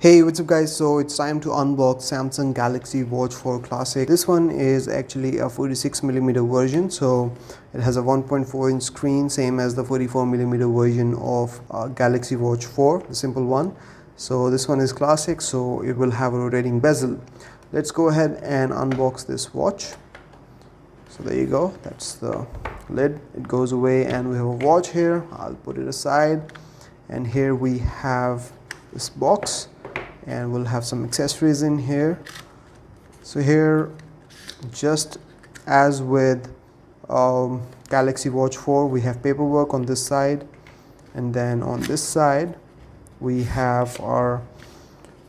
Hey, what's up guys? So it's time to unbox Samsung Galaxy Watch 4 Classic. This one is actually a 46mm version, so it has a 1.4-inch screen, same as the 44mm version of Galaxy Watch 4, the simple one. So this one is classic, so it will have a rotating bezel. Let's go ahead and unbox this watch. So there you go, that's the lid. It goes away and we have a watch here. I'll put it aside, and here we have this box, and we'll have some accessories in here. So here, just as with Galaxy Watch 4, we have paperwork on this side, and then on this side we have our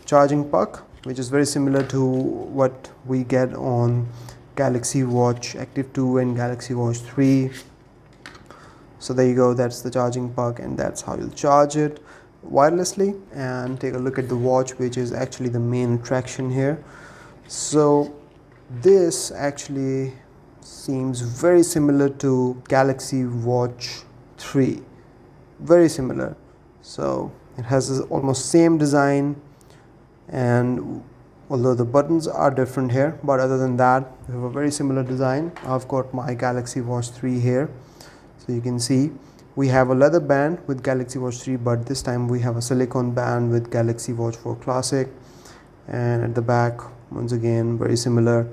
charging puck, which is very similar to what we get on Galaxy Watch Active 2 and Galaxy Watch 3. So there you go, that's the charging puck, and that's how you'll charge it wirelessly. And take a look at the watch, which is actually the main attraction here. So this actually seems very similar to Galaxy Watch 3, very similar. So it has this almost same design, and although the buttons are different here, but other than that we have a very similar design. I've got my Galaxy Watch 3 here, so you can see we have a leather band with Galaxy Watch 3, but this time we have a silicone band with Galaxy Watch 4 Classic. And at the back, once again, very similar.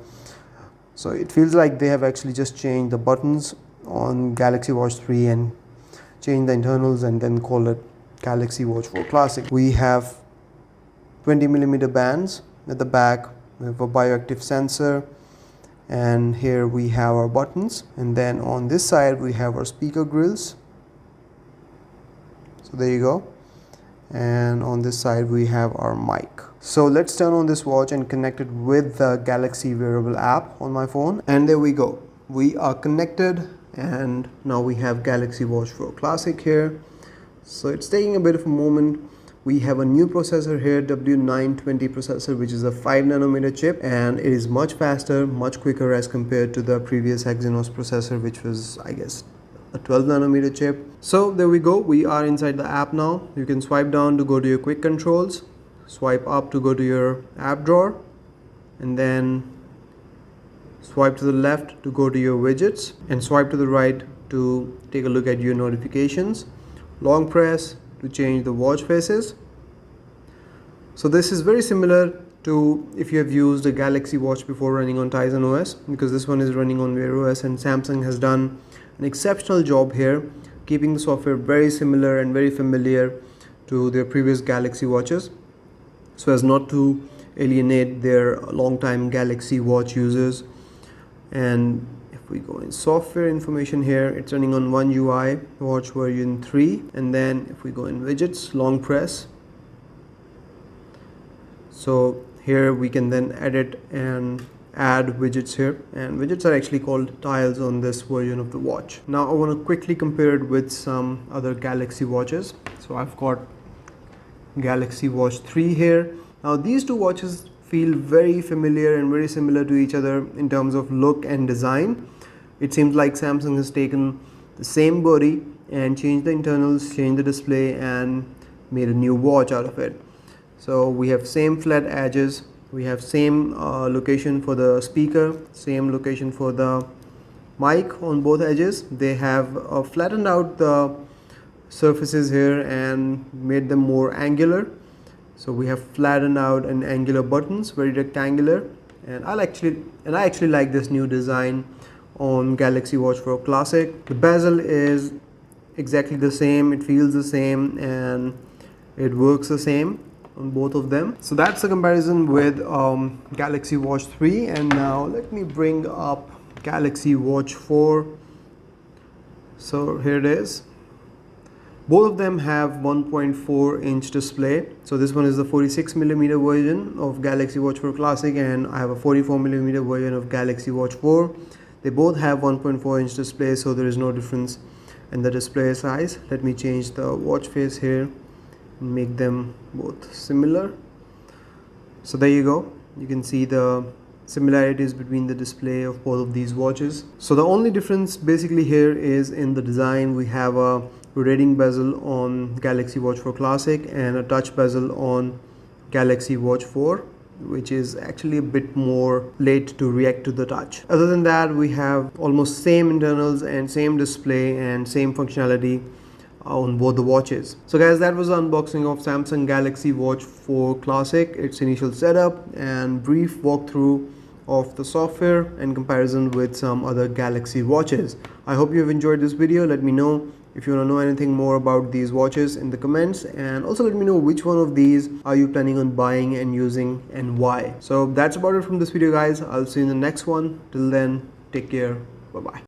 So it feels like they have actually just changed the buttons on Galaxy Watch 3 and changed the internals and then call it Galaxy Watch 4 Classic. We have 20mm bands at the back. We have a bioactive sensor, and here we have our buttons, and then on this side we have our speaker grills. So there you go, and on this side we have our mic. So let's turn on this watch and connect it with the Galaxy Wearable app on my phone, and there we go, we are connected, and now we have Galaxy Watch 4 Classic here. So it's taking a bit of a moment. We have a new processor here, W920 processor, which is a 5nm chip, and it is much faster, much quicker as compared to the previous Exynos processor, which was, I guess, a 12nm chip. So there we go, we are inside the app now. You can swipe down to go to your quick controls, swipe up to go to your app drawer, and then swipe to the left to go to your widgets, and swipe to the right to take a look at your notifications. Long press to change the watch faces. So this is very similar to if you have used a Galaxy Watch before running on Tizen OS, because this one is running on Wear OS, and Samsung has done an exceptional job here, keeping the software very similar and very familiar to their previous Galaxy watches, so as not to alienate their long-time Galaxy Watch users. And if we go in software information here, it's running on One UI Watch version 3, and then if we go in widgets, long press. So here we can then edit and add widgets here, and widgets are actually called tiles on this version of the watch. Now I want to quickly compare it with some other Galaxy watches. So I've got Galaxy Watch 3 here. Now these two watches feel very familiar and very similar to each other in terms of look and design. It seems like Samsung has taken the same body and changed the internals, changed the display, and made a new watch out of it. So we have same flat edges, we have same location for the speaker, same location for the mic on both edges. They have flattened out the surfaces here and made them more angular. So we have flattened out and angular buttons, very rectangular, and I actually like this new design on Galaxy Watch 4 Classic. The bezel is exactly the same, it feels the same, and it works the same on both of them. So that's the comparison with Galaxy Watch 3. And now let me bring up Galaxy Watch 4. So here it is. Both of them have 1.4-inch display. So this one is the 46mm version of Galaxy Watch 4 Classic, and I have a 44mm version of Galaxy Watch 4. They both have 1.4-inch display, so there is no difference in the display size. Let me change the watch face here, make them both similar. So there you go, you can see the similarities between the display of both of these watches. So the only difference basically here is in the design. We have a rotating bezel on Galaxy Watch 4 Classic and a touch bezel on Galaxy Watch 4, which is actually a bit more late to react to the touch. Other than that, we have almost same internals and same display and same functionality on both the watches. So guys, that was the unboxing of Samsung Galaxy Watch 4 Classic, its initial setup and brief walkthrough of the software and comparison with some other Galaxy watches. I hope you have enjoyed this video. Let me know if you want to know anything more about these watches in the comments, and also let me know which one of these are you planning on buying and using and why. So that's about it from this video guys. I'll see you in the next one. Till then, take care. Bye bye.